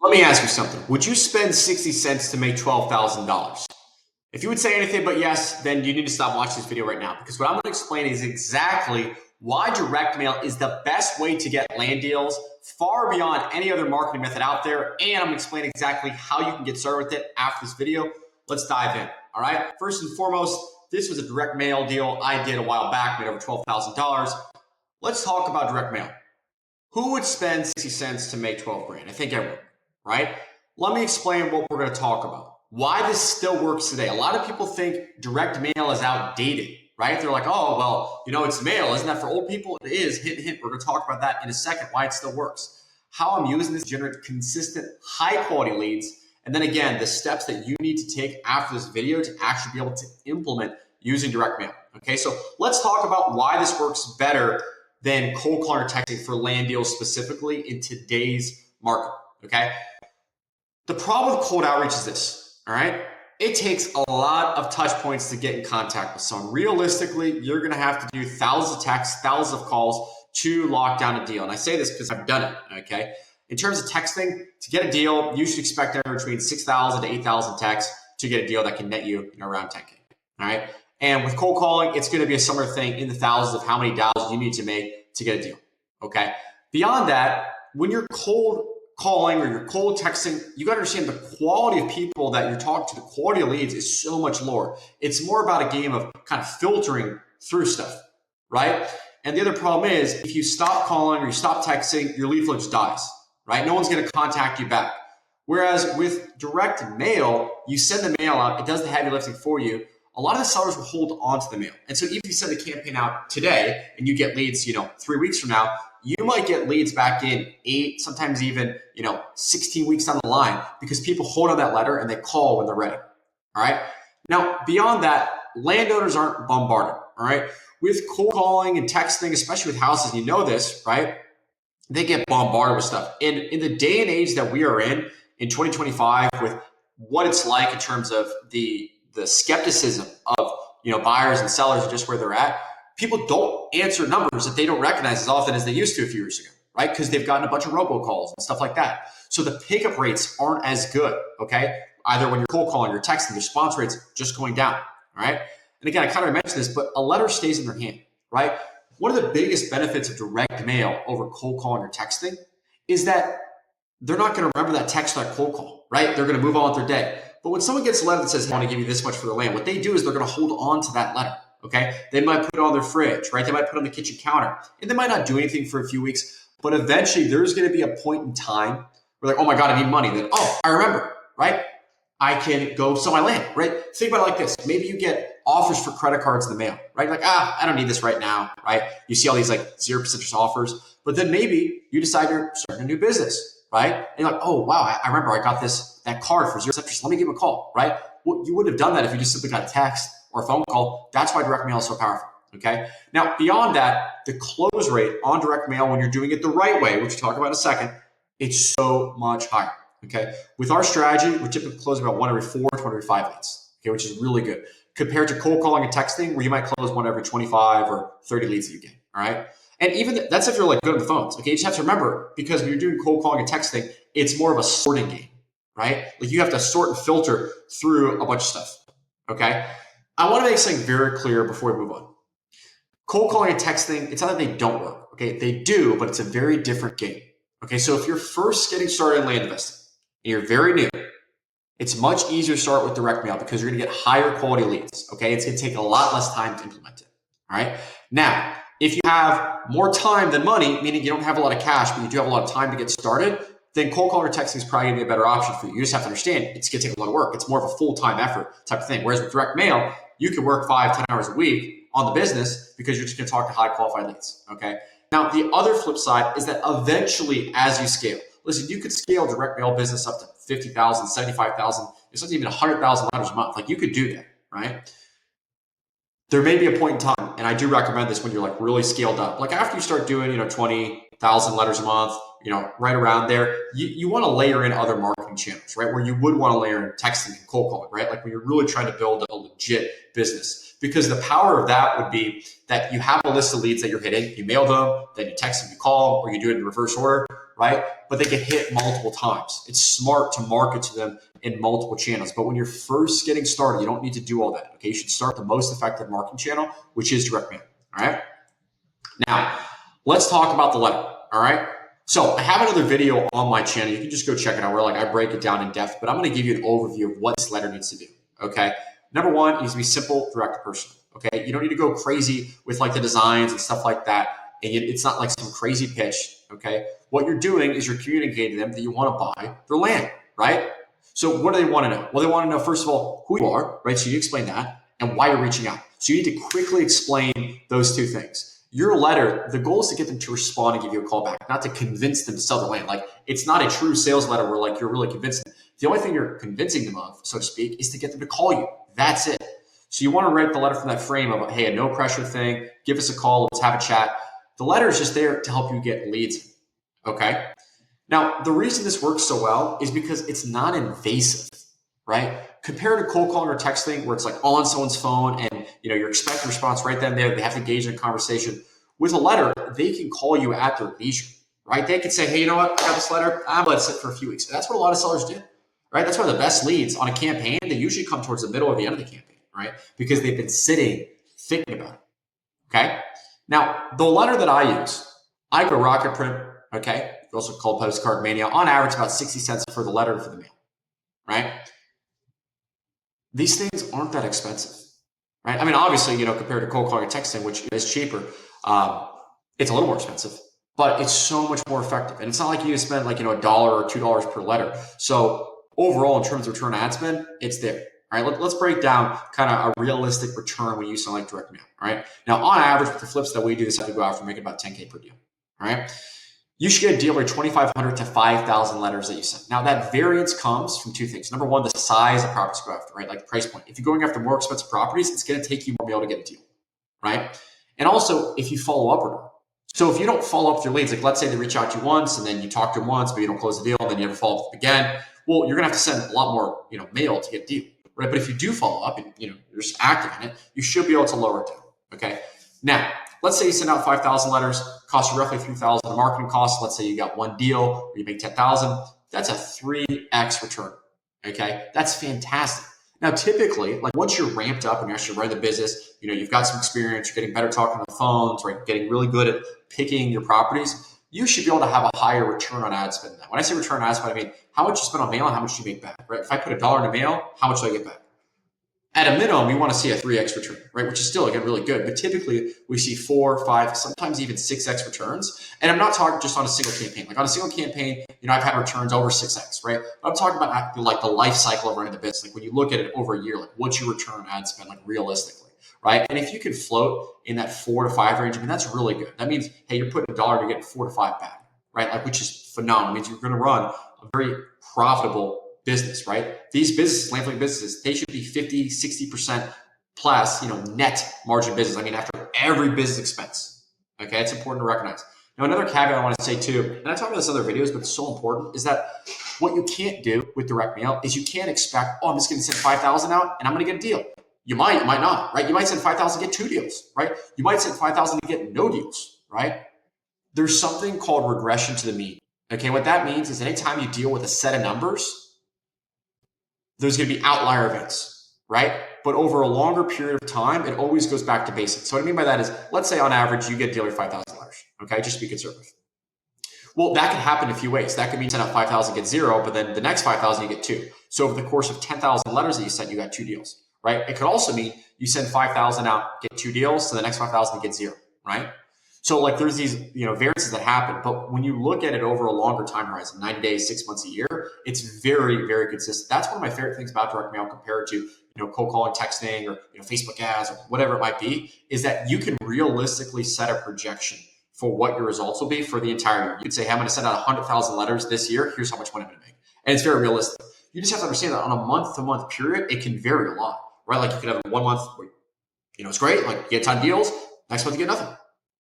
Let me ask you something. Would you spend 60 cents to make $12,000? If you would say anything but yes, then you need to stop watching this video right now, because what I'm going to explain is exactly why direct mail is the best way to get land deals far beyond any other marketing method out there. And I'm going to explain exactly how you can get started with it after this video. Let's dive in. All right. First and foremost, this was a direct mail deal I did a while back, made over $12,000. Let's talk about direct mail. Who would spend 60 cents to make 12 grand? I think everyone, right? Let me explain what we're going to talk about. Why this still works today. A lot of people think direct mail is outdated, right? They're like, oh, well, it's mail. Isn't that for old people? It is. Hint, hint. We're going to talk about that in a second, why it still works. How I'm using this to generate consistent, high quality leads. And then again, the steps that you need to take after this video to actually be able to implement using direct mail. Okay, so let's talk about why this works better than cold calling or texting for land deals specifically in today's market. Okay. The problem with cold outreach is this. All right. It takes a lot of touch points to get in contact with someone. Realistically, you're going to have to do thousands of texts, thousands of calls to lock down a deal. And I say this because I've done it. Okay. In terms of texting, to get a deal, you should expect anywhere between 6,000 to 8,000 texts to get a deal that can net you, around 10K. All right. And with cold calling, it's going to be a similar thing in the thousands of how many dials you need to make to get a deal. Okay. Beyond that, when you're cold calling or you're cold texting, you got to understand the quality of people that you're talking to. The quality of leads is so much lower. It's more about a game of kind of filtering through stuff, right? And the other problem is if you stop calling or you stop texting, your lead flow just dies, right? No one's going to contact you back. Whereas with direct mail, you send the mail out, it does the heavy lifting for you. A lot of the sellers will hold on to the mail. And so if you send a campaign out today and you get leads, 3 weeks from now, you might get leads back in 8, sometimes even, 16 weeks down the line, because people hold on that letter and they call when they're ready. All right. Now, beyond that, landowners aren't bombarded. All right. With cold calling and texting, especially with houses, this, right? They get bombarded with stuff. And in the day and age that we are in 2025, with what it's like in terms of the skepticism of, buyers and sellers and just where they're at, people don't answer numbers that they don't recognize as often as they used to a few years ago, right? Because they've gotten a bunch of robocalls and stuff like that. So the pickup rates aren't as good, okay? Either when you're cold calling, you're texting, your response rate's just going down, all right? And again, I kind of mentioned this, but a letter stays in their hand, right? One of the biggest benefits of direct mail over cold calling or texting is that they're not going to remember that text or that cold call, right? They're going to move on with their day. But when someone gets a letter that says, I want to give you this much for the land, what they do is they're going to hold on to that letter. Okay. They might put it on their fridge, right? They might put it on the kitchen counter, and they might not do anything for a few weeks, but eventually there's going to be a point in time where like, oh my God, I need money. Then, oh, I remember, right? I can go sell my land, right? Think about it like this. Maybe you get offers for credit cards in the mail, right? Like, I don't need this right now, right? You see all these like 0% offers, but then maybe you decide you're starting a new business, right? And you're like, oh, wow, I remember I got that card for 0%. Let me give him a call, right? Well, you wouldn't have done that if you just simply got a text or a phone call. That's why direct mail is so powerful. Okay. Now, beyond that, the close rate on direct mail, when you're doing it the right way, which we'll talk about in a second, it's so much higher. Okay. With our strategy, we're typically closing about 1 every 4 to 1 every 5 leads. Okay. Which is really good compared to cold calling and texting, where you might close 1 every 25 or 30 leads that you get. All right. And even that's if you're like good on the phones. Okay. You just have to remember, because when you're doing cold calling and texting, it's more of a sorting game, right? Like you have to sort and filter through a bunch of stuff. Okay. I want to make something very clear before we move on. Cold calling and texting, it's not that they don't work. Okay. They do, but it's a very different game. Okay. So if you're first getting started in land investing and you're very new, it's much easier to start with direct mail because you're going to get higher quality leads. Okay. It's going to take a lot less time to implement it. All right. Now, if you have more time than money, meaning you don't have a lot of cash, but you do have a lot of time to get started, then cold calling or texting is probably going to be a better option for you. You just have to understand it's going to take a lot of work. It's more of a full-time effort type of thing. Whereas with direct mail, you can work 5, 10 hours a week on the business because you're just going to talk to high qualified leads. Okay. Now, the other flip side is that eventually as you scale, listen, you could scale direct mail business up to 50,000, 75,000, it's not even 100,000 letters a month. Like you could do that, right? There may be a point in time, and I do recommend this when you're like really scaled up. Like after you start doing, 20,000 letters a month, right around there, you want to layer in other marketing channels, right? Where you would want to layer in texting and cold calling, right? Like when you're really trying to build a legit business, because the power of that would be that you have a list of leads that you're hitting, you mail them, then you text them, you call them, or you do it in reverse order, right? But they get hit multiple times. It's smart to market to them in multiple channels. But when you're first getting started, you don't need to do all that. Okay, you should start the most effective marketing channel, which is direct mail. All right. Now, let's talk about the letter. All right. So I have another video on my channel. You can just go check it out where I break it down in depth, but I'm going to give you an overview of what this letter needs to do. Okay. Number one, it needs to be simple, direct, personal. Okay. You don't need to go crazy with the designs and stuff like that. And it's not like some crazy pitch. Okay. What you're doing is you're communicating to them that you want to buy their land, right? So what do they want to know? Well, they want to know, first of all, who you are, right? So you explain that and why you're reaching out. So you need to quickly explain those two things. Your letter, the goal is to get them to respond and give you a call back, not to convince them to sell the land. It's not a true sales letter where you're really convincing them. The only thing you're convincing them of, so to speak, is to get them to call you. That's it. So you want to write the letter from that frame of, hey, a no pressure thing, give us a call, let's have a chat. The letter is just there to help you get leads. Okay. Now, the reason this works so well is because it's not invasive, right? Compared to cold calling or texting where it's all on someone's phone and you're expecting a response right then and there, they have to engage in a conversation. With a letter, they can call you at their leisure, right? They can say, hey, you know what? I got this letter. I'm going to sit for a few weeks. And that's what a lot of sellers do, right? That's why the best leads on a campaign, they usually come towards the middle or the end of the campaign, right? Because they've been sitting, thinking about it, okay? Now, the letter that I use, I go rocket print, okay? Also called Postcard Mania. On average, about 60 cents for the letter and for the mail, right? These things aren't that expensive, right? I mean, obviously, compared to cold calling or texting, which is cheaper, it's a little more expensive, but it's so much more effective. And it's not like you spend $1 or $2 per letter. So overall, in terms of return on ad spend, it's there. All right, let's break down kind of a realistic return when you use something like direct mail. All right. Now, on average, with the flips that we do, this have to go after making about 10K per deal. All right. You should get a deal where 2,500 to 5,000 letters that you send. Now, that variance comes from two things. Number one, the size of properties go after, right? Like the price point. If you're going after more expensive properties, it's going to take you more to be able to get a deal, right? And also, if you follow up or not. So if you don't follow up with your leads, let's say they reach out to you once and then you talk to them once, but you don't close the deal, and then you never follow up with them again. Well, you're going to have to send a lot more, mail to get a deal, right? But if you do follow up and, you're just active in it, you should be able to lower it down, okay? Now, let's say you send out 5,000 letters, cost you roughly 3,000 in marketing costs. Let's say you got one deal where you make 10,000. That's a 3x return. Okay, that's fantastic. Now, typically, once you're ramped up and you're actually running the business, you've got some experience, you're getting better talking on the phones, right? Getting really good at picking your properties. You should be able to have a higher return on ad spend. When I say return on ad spend, I mean how much you spend on mail and how much you make back, right? If I put $1 in the mail, how much do I get back? At a minimum, we want to see a 3x return, right? Which is still, again, really good. But typically, we see 4, 5, sometimes even 6x returns. And I'm not talking just on a single campaign. On a single campaign, I've had returns over 6x, right? But I'm talking about the life cycle of running the business. When you look at it over a year, what's your return on ad spend, realistically, right? And if you can float in that 4 to 5 range, that's really good. That means, hey, you're putting $1, you're getting 4 to 5 back, right? Which is phenomenal. It means you're going to run a very profitable business, right? These businesses, land flipping businesses, they should be 50, 60% plus, net margin business. After every business expense. Okay, it's important to recognize. Now, another caveat I want to say too, and I talk about this in other videos, but it's so important, is that what you can't do with direct mail is you can't expect, I'm just going to send 5,000 out and I'm going to get a deal. You might not, right? You might send 5,000 get 2 deals, right? You might send 5,000 to get no deals, right? There's something called regression to the mean. Okay, what that means is anytime you deal with a set of numbers, there's going to be outlier events, right? But over a longer period of time, it always goes back to basics. So what I mean by that is, let's say on average, you get a deal with $5,000, okay? Just to be conservative. Well, that could happen in a few ways. That could mean send out 5,000, get 0, but then the next 5,000, you get 2. So over the course of 10,000 letters that you sent, you got 2 deals, right? It could also mean you send 5,000 out, get 2 deals, so the next 5,000, you get 0, right? So there's these, variances that happen, but when you look at it over a longer time horizon, 90 days, 6 months, a year, it's very, very consistent. That's one of my favorite things about direct mail compared to, cold calling, texting, or, Facebook ads, or whatever it might be, is that you can realistically set a projection for what your results will be for the entire year. You could say, hey, I'm going to send out 100,000 letters this year. Here's how much money I'm going to make. And it's very realistic. You just have to understand that on a month-to-month period, it can vary a lot, right? You could have 1 month where, it's great. You get a ton of deals. Next month, you get nothing.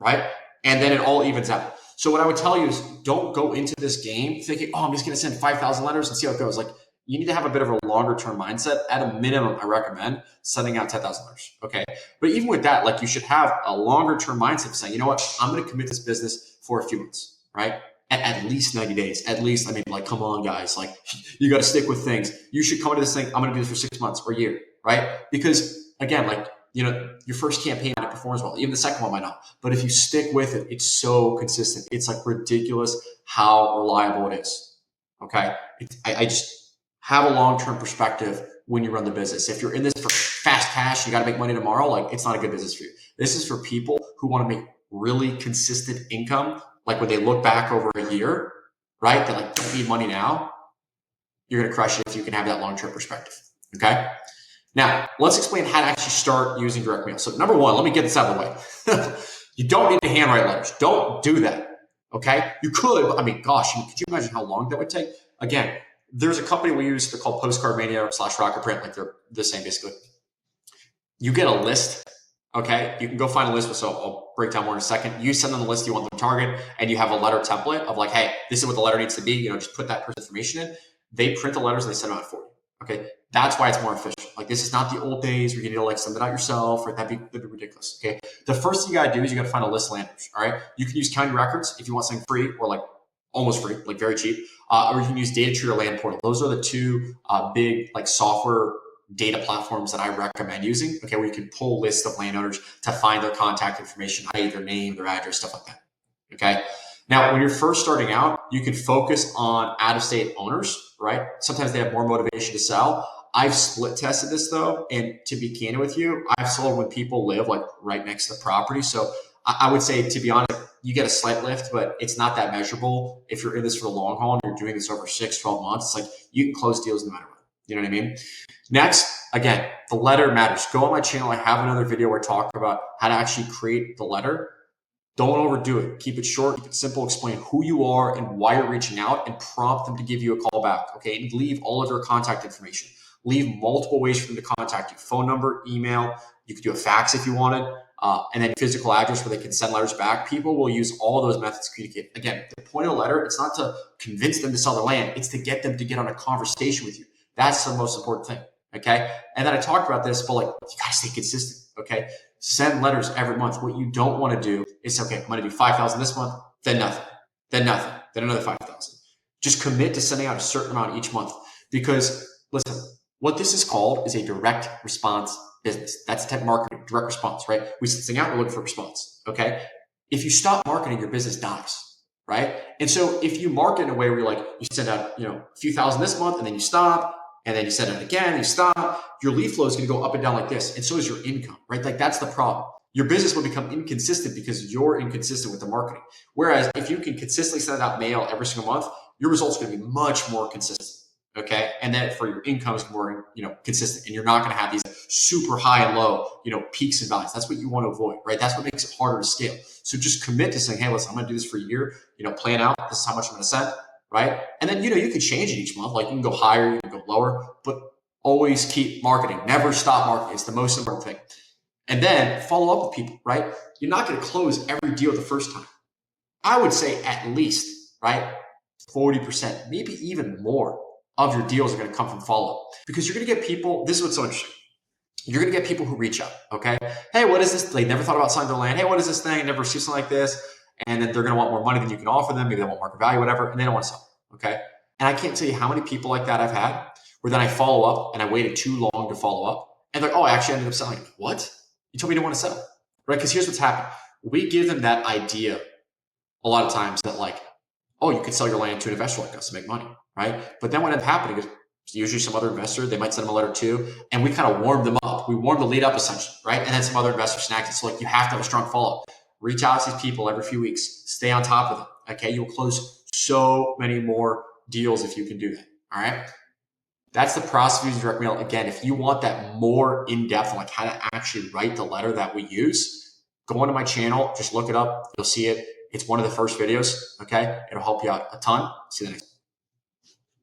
Right? And then it all evens out. So what I would tell you is don't go into this game thinking, I'm just going to send 5,000 letters and see how it goes. you need to have a bit of a longer term mindset. At a minimum, I recommend sending out $10,000. Okay. But even with that, like you should have a longer term mindset saying, you know what, I'm going to commit this business for a few months, right? At least 90 days, at least. I mean, like, come on guys, like you got to stick with things. You should come into this thing. I'm going to do this for 6 months or a year, right? Because again, like, you know, your first campaign might perform as well. Even the second one might not. But if you stick with it, it's so consistent. It's like ridiculous how reliable it is. Okay. I just have a long-term perspective when you run the business. If you're in this for fast cash, you got to make money tomorrow, like it's not a good business for you. This is for people who want to make really consistent income. Like when they look back over a year, right? They're like, don't need money now. You're going to crush it if you can have that long-term perspective. Okay. Now, let's explain how to actually start using direct mail. So number one, let me get this out of the way. You don't need to handwrite letters. Don't do that. Okay. You could, but I mean, gosh, could you imagine how long that would take? Again, there's a company we use, they're called Postcard Mania / Rocket Print. Like they're the same basically. You get a list. Okay. You can go find a list. So I'll break down more in a second. You send them the list you want them to target, and you have a letter template of like, hey, this is what the letter needs to be. You know, just put that person's information in. They print the letters and they send them out for you. Okay. That's why it's more efficient. Like this is not the old days where you need to like send it out yourself, or that'd be ridiculous. Okay. The first thing you gotta do is you gotta find a list of landowners. All right. You can use county records if you want something free or like almost free, like very cheap. Or you can use Data Tree or Land Portal. Those are the two big like software data platforms that I recommend using. Okay, where you can pull lists of landowners to find their contact information, i.e. their name, their address, stuff like that. Okay. Now, when you're first starting out, you can focus on out-of-state owners, right? Sometimes they have more motivation to sell. I've split tested this though, and to be candid with you, I've sold when people live like right next to the property. So I would say, to be honest, you get a slight lift, but it's not that measurable. If you're in this for the long haul and you're doing this over 6, 12 months, it's like you can close deals no matter what. You know what I mean? Next, again, the letter matters. Go on my channel. I have another video where I talk about how to actually create the letter. Don't overdo it. Keep it short, keep it simple. Explain who you are and why you're reaching out, and prompt them to give you a call back. Okay, and leave all of their contact information. Leave multiple ways for them to contact you: phone number, email. You could do a fax if you wanted, and then physical address where they can send letters back. People will use all those methods to communicate. Again, the point of a letter, it's not to convince them to sell their land. It's to get them to get on a conversation with you. That's the most important thing. Okay, and then I talked about this, but like you gotta stay consistent. Okay. Send letters every month. What you don't want to do is, okay, I'm going to do 5,000 this month, then nothing, then nothing, then another 5,000. Just commit to sending out a certain amount each month, because listen, what this is called is a direct response business. That's the type of marketing, direct response, right? We send something out, we're looking for a response. Okay. If you stop marketing, your business dies, right? And so if you market in a way where you're like, you send out, a few thousand this month and then you stop, and then you send it again, you stop, your lead flow is going to go up and down like this. And so is your income, right? Like that's the problem. Your business will become inconsistent because you're inconsistent with the marketing. Whereas if you can consistently send out mail every single month, your results are going to be much more consistent. Okay. And then for your income is more, consistent, and you're not going to have these super high and low, peaks and valleys. That's what you want to avoid, right? That's what makes it harder to scale. So just commit to saying, hey, listen, I'm going to do this for a year, plan out, this is how much I'm going to send. Right. And then, you can change it each month. Like you can go higher, you can go lower, but always keep marketing. Never stop marketing. It's the most important thing. And then follow up with people, right? You're not going to close every deal the first time. I would say at least, right, 40%, maybe even more of your deals are going to come from follow up, because you're going to get people. This is what's so interesting. You're going to get people who reach out. Okay. Hey, what is this? They never thought about selling their land. Hey, what is this thing? I never see something like this. And then they're going to want more money than you can offer them. Maybe they want market value, whatever, and they don't want to sell. Okay. And I can't tell you how many people like that I've had where then I follow up and I waited too long to follow up. And they're like, oh, I actually ended up selling. What? You told me you didn't want to sell. Right? Because here's what's happened. We give them that idea a lot of times that like, oh, you could sell your land to an investor like us to make money. Right? But then what ends up happening is usually some other investor, they might send them a letter too. And we kind of warm them up. We warm the lead up essentially. Right? And then some other investor snagged it. So like you have to have a strong follow up. Reach out to these people every few weeks. Stay on top of them. Okay. You will close so many more deals if you can do that. All right. That's the process of using direct mail. Again, if you want that more in-depth on like how to actually write the letter that we use, go onto my channel, just look it up. You'll see it. It's one of the first videos. Okay. It'll help you out a ton. See you the next.